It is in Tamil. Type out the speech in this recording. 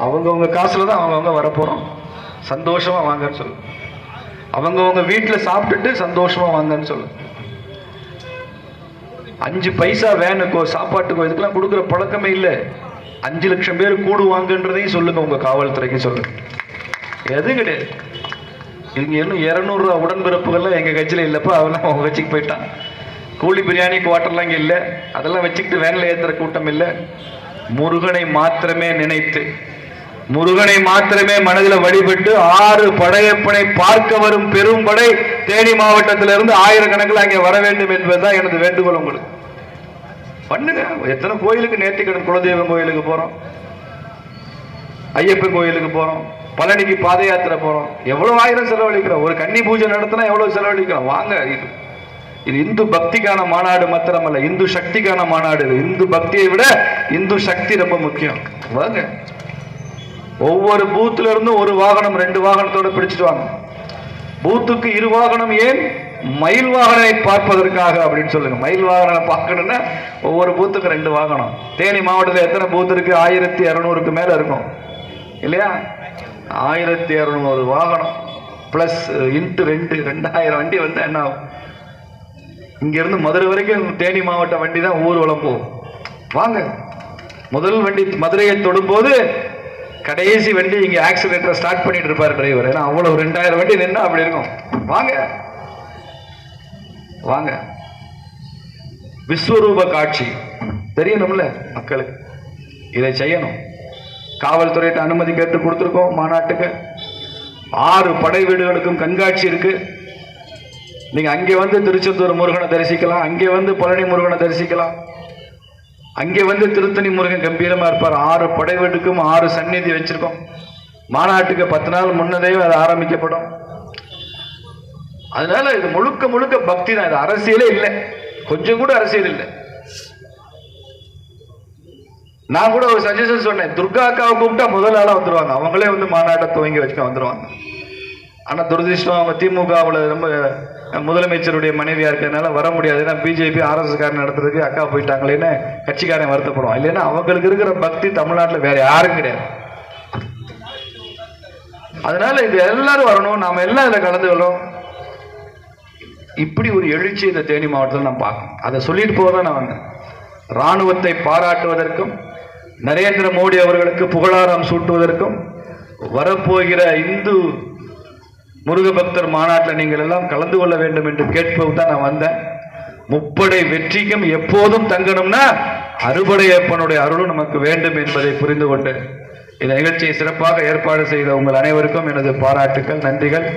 அவங்கவுங்க காசுல தான் அவங்கவுங்க வரப்போறோம். சந்தோஷமா வாங்கன்னு சொல்லு. அவங்கவுங்க வீட்டில் சாப்பிட்டுட்டு சந்தோஷமா வாங்கன்னு சொல்லு. 5 பைசா வேனுக்கோ சாப்பாட்டுக்கோ இதுக்கெல்லாம் கொடுக்குற பழக்கமே இல்லை. 5 லட்சம் பேர் கூடுவாங்கன்றதையும் சொல்லுங்க, உங்க காவல்துறைக்கு சொல்லுங்க. எதுவும் கிடையாது. இங்க இன்னும் 200 ரூபா உடன்பிறப்புகள்லாம் எங்க கட்சியில இல்லப்பா, அவெல்லாம் உங்க கட்சிக்கு போயிட்டான். கூலி பிரியாணி குவார்டர்லாம் இங்க இல்லை. அதெல்லாம் வச்சுக்கிட்டு வேன்ல ஏத்துற கூட்டம் இல்லை. முருகனை மாத்திரமே நினைத்து, முருகனை மாத்திரமே மனதில் வழிபட்டு 6 படையப்பனை பார்க்க வரும் பெரும் படை தேனி மாவட்டத்திலிருந்து ஆயிரக்கணக்கில் அங்கே வர வேண்டும் என்பதுதான் எனது வேண்டுகோள். உங்களுக்கு பண்ணுங்க. எத்தனை கோயிலுக்கு நேர்த்திக்கடன், குலதெய்வம் கோயிலுக்கு போறோம், ஐயப்பன் கோயிலுக்கு போறோம், பழனிக்கு பாத யாத்திரை போறோம். எவ்வளவு ஆயிரம் செலவழிக்கிறோம். ஒரு கன்னி பூஜை நடத்தினா எவ்வளவு செலவழிக்கிறோம். வாங்க, இது இந்து பக்திக்கான மாநாடு மாத்திரமல்ல, இந்து சக்திக்கான மாநாடு. இந்து பக்தியை விட இந்து சக்தி ரொம்ப முக்கியம். வாங்க, ஒவ்வொரு பூத்துல இருந்தும் ஒரு வாகனம் 2 வாகனத்தோட பிடிச்சிட்டு வாங்க. பூத்துக்கு 2 வாகனம். ஏன்? மயில் வாகனை பார்ப்பதற்காக அப்படின்னு சொல்லுங்க. மயில் வாகனம் பார்க்கணும்னா ஒவ்வொரு பூத்துக்கு 2 வாகனம். தேனி மாவட்டத்தில் எத்தனை பூத்து இருக்கு? 1200க்கு மேல இருக்கும் இல்லையா? 1200 வாகனம் பிளஸ் இன்ட்டு 2000 வண்டி வந்து என்ன ஆகும்? இங்க இருந்து மதுரை வரைக்கும் தேனி மாவட்ட வண்டி தான் ஊர்வலம் போகும். வாங்க, முதல் வண்டி மதுரையை தொடும் போது கடைசி வண்டி இங்க ஆக்சிலேட்டரை ஸ்டார்ட் பண்ணிட்டு இருப்பாரு டிரைவர். ஏன்னா அவ்வளவு 2000 வண்டி நின்னா அப்படி இருக்கும். வாங்க வாங்க, விஸ்வரூப காட்சி தெரியணும்ல மக்களுக்கு. இதை செய்யணும். காவல்துறையிட்ட அனுமதி கேட்டு கொடுத்துருக்கோம். மாநாட்டுக்கு 6 படை வீடுகளுக்கும் கண்காட்சி இருக்கு. நீங்க அங்கே வந்து திருச்செந்தூர் முருகனை தரிசிக்கலாம், அங்கே வந்து பழனி முருகனை தரிசிக்கலாம், அங்கே வந்து திருத்தணி முருகன் கம்பீரமா இருப்பார். 6 படை வீட்டுக்கும் 6 சந்நிதி வச்சிருக்கோம். மாநாட்டுக்கு 10 நாள் முன்னதே அது ஆரம்பிக்கப்படும். அதனால இது முழுக்க முழுக்க பக்தி தான். இது அரசியலே இல்லை, கொஞ்சம் கூட அரசியல் இல்லை. நான் கூட ஒரு சஜஷன் சொன்னேன். துர்கா அக்காவை கூப்பிட்டா முதல் ஆளா வந்துருவாங்க. அவங்களே வந்து மாநாட்டை துவங்கி வச்சுக்க வந்துருவாங்க. ஆனா துரதிருஷ்டம், அவங்க திமுகவில் ரொம்ப முதலமைச்சருடைய மனைவியா இருக்கிறதுனால வர முடியாது. ஏன்னா பிஜேபி RSS காரன் நடத்துறதுக்கு அக்கா போயிட்டாங்களேன்னு கட்சிக்காரன் வருத்தப்படுவான். இல்லைன்னா அவங்களுக்கு இருக்கிற பக்தி தமிழ்நாட்டில் வேற யாரும் கிடையாது. அதனால இது எல்லாரும் வரணும், நாம எல்லாம் இதில் கலந்துக்கணும். இப்படி ஒரு எழுச்சி இந்த தேனி மாவட்டத்தில் நான் பார்க்கணும். அதை சொல்லிட்டு போதான் நான் வந்தேன். இராணுவத்தை பாராட்டுவதற்கும் நரேந்திர மோடி அவர்களுக்கு புகழாரம் சூட்டுவதற்கும் வரப்போகிற இந்து முருக பக்தர் மாநாட்டில் நீங்கள் எல்லாம் கலந்து கொள்ள வேண்டும் என்று கேட்பது தான் நான் வந்தேன். முப்படை வெற்றிக்கும் எப்போதும் தங்கணும்னா அறுபடையப்பனுடைய அருளும் நமக்கு வேண்டும் என்பதை புரிந்து கொண்டு இந்த நிகழ்ச்சியை சிறப்பாக ஏற்பாடு செய்த உங்கள் அனைவருக்கும் எனது பாராட்டுக்கள், நன்றிகள்.